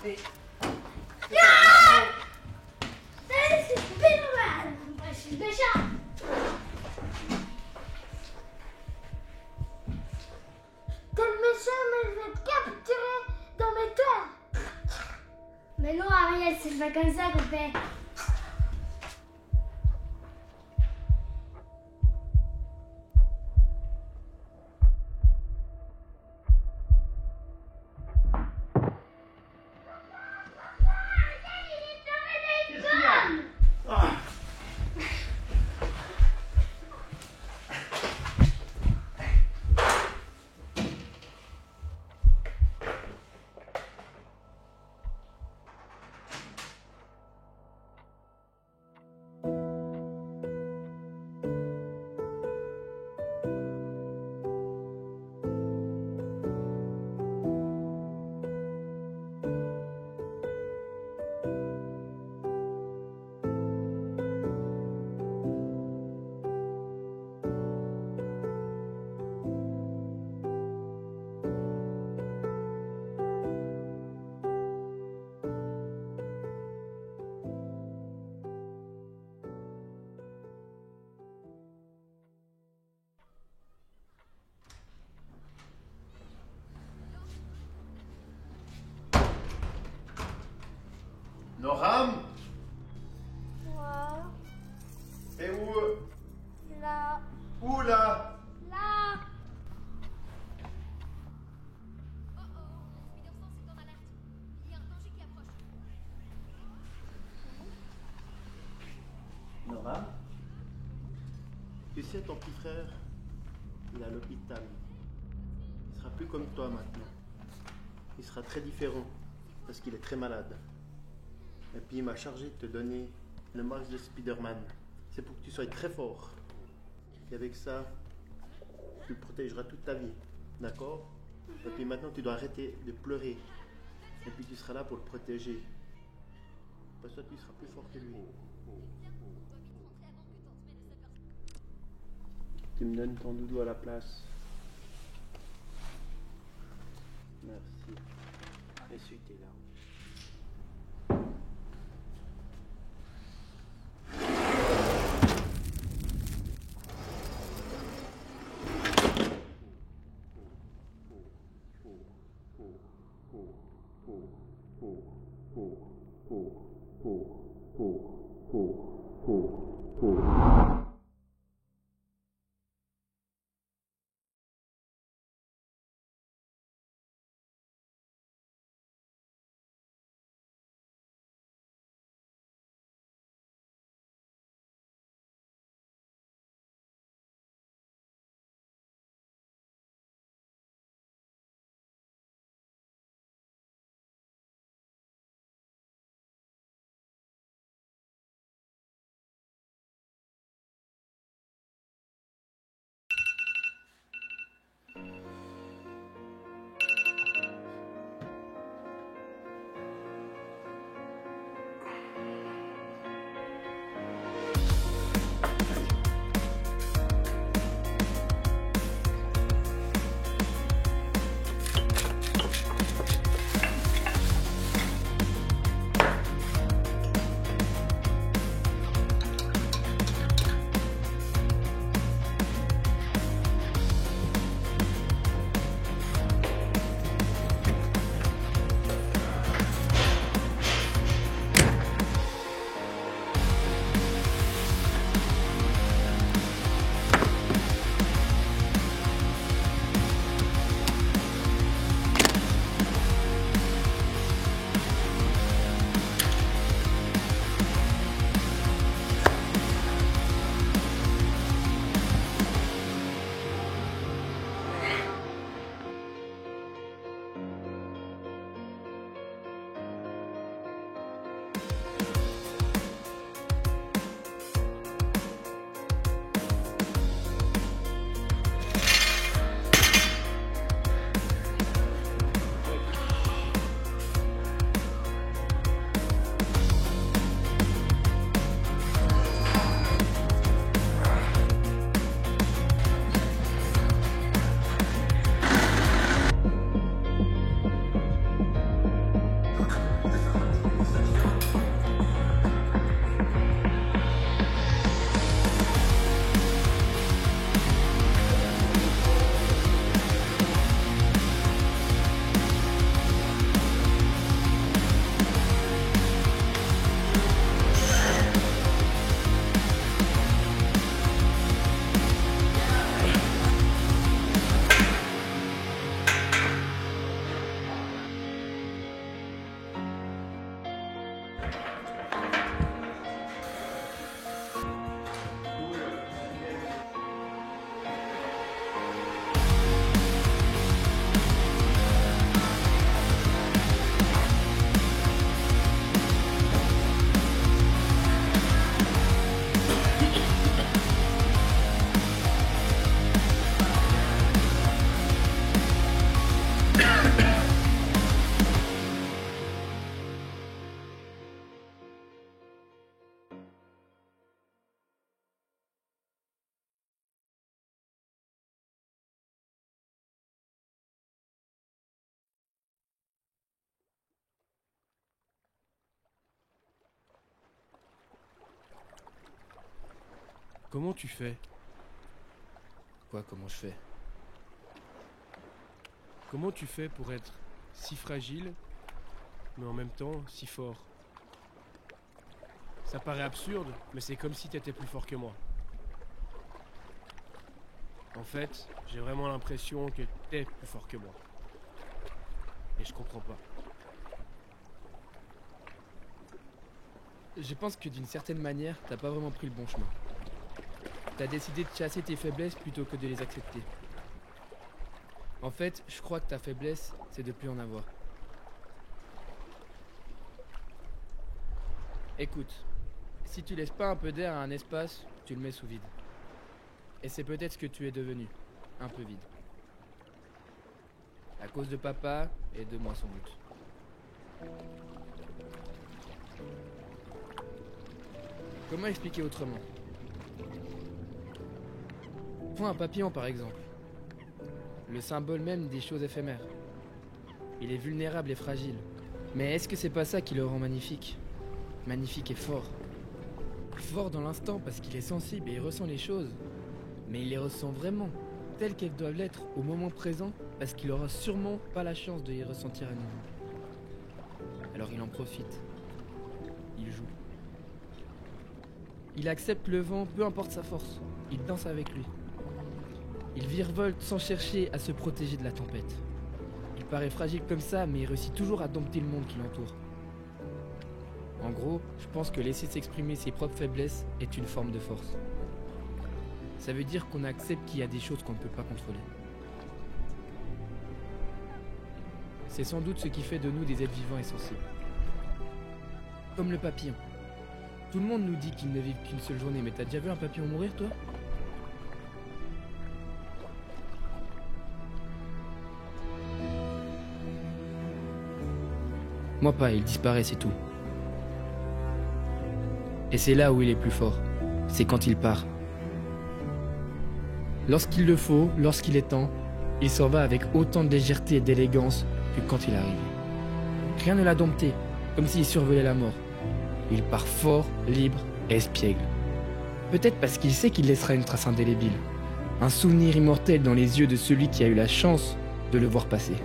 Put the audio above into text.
café. C'est Spider-Man. Je suis déjà. Quel méchant, mais je vais te capturer dans mes toits. Mais non, Ariel, c'est pas comme ça qu'on fait. Noram, Moi, t'es où? là, Où là? là. Oh oh, Spider-Sense est en alerte. Il y a un danger qui approche. Noram, tu sais, ton petit frère, il est à l'hôpital. Il sera plus comme toi maintenant. Il sera très différent parce qu'il est très malade. Et puis il m'a chargé de te donner le masque de Spider-Man. C'est pour que tu sois très fort. Et avec ça, tu le protégeras toute ta vie. D'accord? Et puis maintenant, tu dois arrêter de pleurer. Et puis tu seras là pour le protéger. Parce que toi, tu seras plus fort que lui. Tu me donnes ton doudou à la place. Merci. Essuie tes larmes. Comment tu fais? Quoi, comment je fais? Comment tu fais pour être si fragile, mais en même temps si fort? Ça paraît absurde, mais c'est comme si t'étais plus fort que moi. En fait, j'ai vraiment l'impression que t'es plus fort que moi. Et je comprends pas. Je pense que d'une certaine manière, t'as pas vraiment pris le bon chemin. T'as décidé de chasser tes faiblesses plutôt que de les accepter. En fait, je crois que ta faiblesse, c'est de plus en avoir. Écoute, si tu laisses pas un peu d'air à un espace, tu le mets sous vide. Et c'est peut-être ce que tu es devenu, un peu vide. À cause de papa et de moi sans doute. Comment expliquer autrement? Prends un papillon par exemple. Le symbole même des choses éphémères. Il est vulnérable et fragile. Mais est-ce que c'est pas ça qui le rend magnifique? Magnifique et fort. Fort dans l'instant parce qu'il est sensible et il ressent les choses. Mais il les ressent vraiment, telles qu'elles doivent l'être au moment présent, parce qu'il aura sûrement pas la chance de les ressentir à nouveau. Alors il en profite. Il joue. Il accepte le vent, peu importe sa force. Il danse avec lui. Il virevolte sans chercher à se protéger de la tempête. Il paraît fragile comme ça, mais il réussit toujours à dompter le monde qui l'entoure. En gros, je pense que laisser s'exprimer ses propres faiblesses est une forme de force. Ça veut dire qu'on accepte qu'il y a des choses qu'on ne peut pas contrôler. C'est sans doute ce qui fait de nous des êtres vivants et sensibles. Comme le papillon. Tout le monde nous dit qu'ils ne vivent qu'une seule journée, mais t'as déjà vu un papillon mourir, toi? Moi pas, il disparaît, c'est tout. Et c'est là où il est plus fort. C'est quand il part. Lorsqu'il le faut, lorsqu'il est temps, il s'en va avec autant de légèreté et d'élégance que quand il arrive. Rien ne l'a dompté, comme s'il survolait la mort. Il part fort, libre et espiègle. Peut-être parce qu'il sait qu'il laissera une trace indélébile. Un souvenir immortel dans les yeux de celui qui a eu la chance de le voir passer.